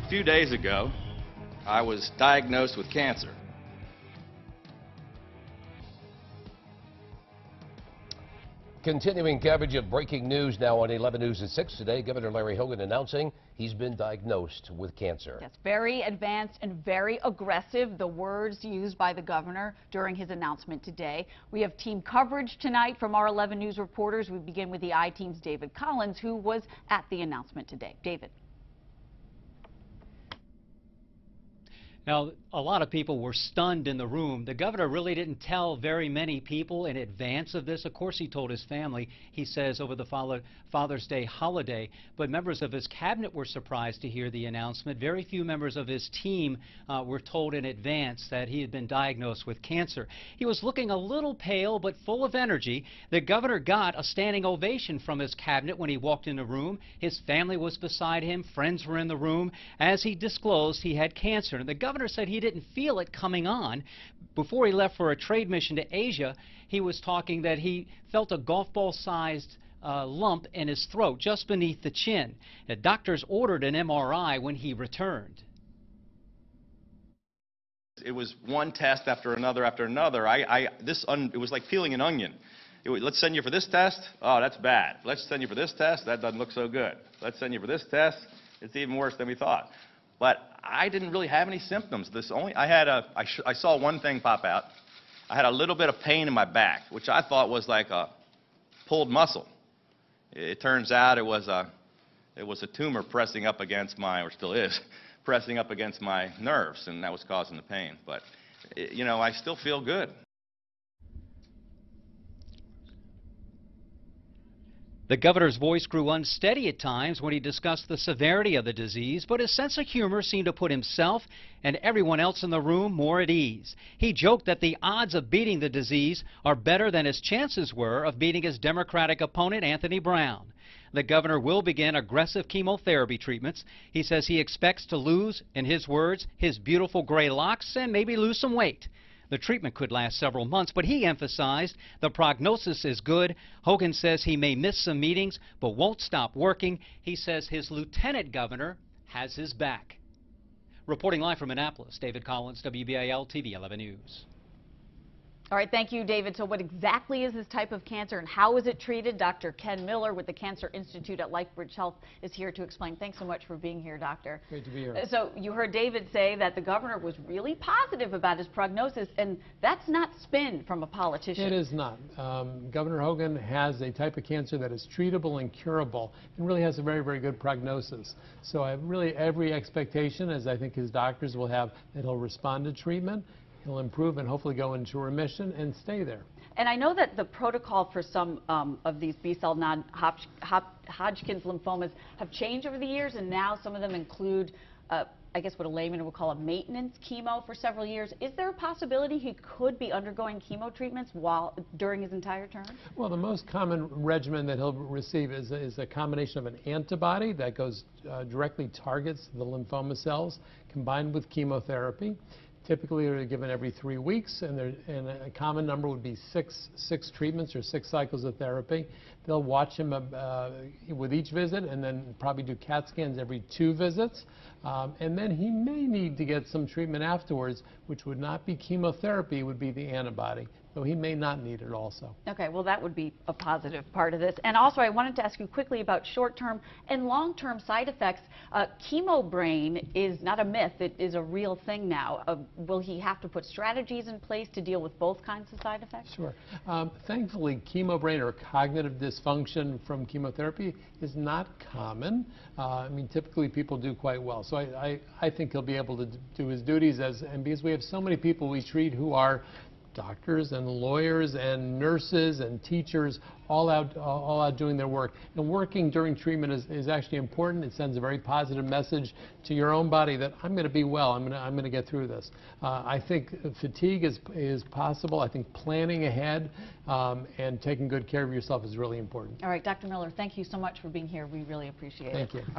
few days ago, I was diagnosed with cancer. Continuing coverage of breaking news now on 11 News at 6 today. Governor Larry Hogan announcing he's been diagnosed with cancer. Yes, very advanced and very aggressive, the words used by the governor during his announcement today. We have team coverage tonight from our 11 News reporters. We begin with the I-Team's David Collins, who was at the announcement today. David. Now, a lot of people were stunned in the room. The governor really didn't tell very many people in advance of this. Of course, he told his family, he says, over the Father's Day holiday. But members of his cabinet were surprised to hear the announcement. Very few members of his team were told in advance that he had been diagnosed with cancer. He was looking a little pale but full of energy. The governor got a standing ovation from his cabinet when he walked in the room. His family was beside him. Friends were in the room as he disclosed he had cancer. And the governor said he didn't feel it coming on. Before he left for a trade mission to Asia, he was talking that he felt a golf ball sized lump in his throat just beneath the chin. The doctors ordered an MRI when he returned. It was one test after another after another. It was like peeling an onion. Let's send you for this test. Oh, that's bad. Let's send you for this test. That doesn't look so good. Let's send you for this test. It's even worse than we thought. But I didn't really have any symptoms. I saw one thing pop out. I had a little bit of pain in my back, which I thought was like a pulled muscle. It turns out it was a tumor pressing up against or still is, pressing up against my nerves, and that was causing the pain. But, you know, I still feel good. The governor's voice grew unsteady at times when he discussed the severity of the disease, but his sense of humor seemed to put himself and everyone else in the room more at ease. He joked that the odds of beating the disease are better than his chances were of beating his Democratic opponent, Anthony Brown. The governor will begin aggressive chemotherapy treatments. He says he expects to lose, in his words, his beautiful gray locks and maybe lose some weight. The treatment could last several months, but he emphasized the prognosis is good. Hogan says he may miss some meetings, but won't stop working. He says his lieutenant governor has his back. Reporting live from Annapolis, David Collins, WBAL-TV 11 News. All right, thank you, David. So what exactly is this type of cancer and how is it treated? Dr. Ken Miller with the Cancer Institute at LifeBridge Health is here to explain. Thanks so much for being here, doctor. Great to be here. So you heard David say that the governor was really positive about his prognosis, and that's not spin from a politician. It is not. Governor Hogan has a type of cancer that is treatable and curable and really has a very, very good prognosis. So I have really every expectation, as I think his doctors will have, that he'll respond to treatment. He'll improve and hopefully go into remission and stay there. And I know that the protocol for some of these B-cell non-Hodgkin's lymphomas have changed over the years, and now some of them include, I guess what a layman would call a maintenance chemo for several years. Is there a possibility he could be undergoing chemo treatments during his entire term? Well, the most common regimen that he'll receive is a combination of an antibody that goes directly targets the lymphoma cells combined with chemotherapy. Typically, they're given every 3 weeks, and a common number would be six treatments or 6 cycles of therapy. They'll watch him with each visit and then probably do CAT scans every 2 visits. And then he may need to get some treatment afterwards, which would not be chemotherapy, would be the antibody. So he may not need it also. Okay, well that would be a positive part of this. And also I wanted to ask you quickly about short-term and long-term side effects. Chemo brain is not a myth, it is a real thing now. Will he have to put strategies in place to deal with both kinds of side effects? Sure. Thankfully, chemo brain or cognitive dysfunction from chemotherapy is not common. I mean, typically people do quite well. So I think he'll be able to do his duties and because we have so many people we treat who are doctors and lawyers and nurses and teachers all out doing their work. And working during treatment is actually important. It sends a very positive message to your own body that I'm going to be well. I'm going to get through this. I think fatigue is possible. I think planning ahead and taking good care of yourself is really important. All right, Dr. Miller, thank you so much for being here. We really appreciate it. Thank you.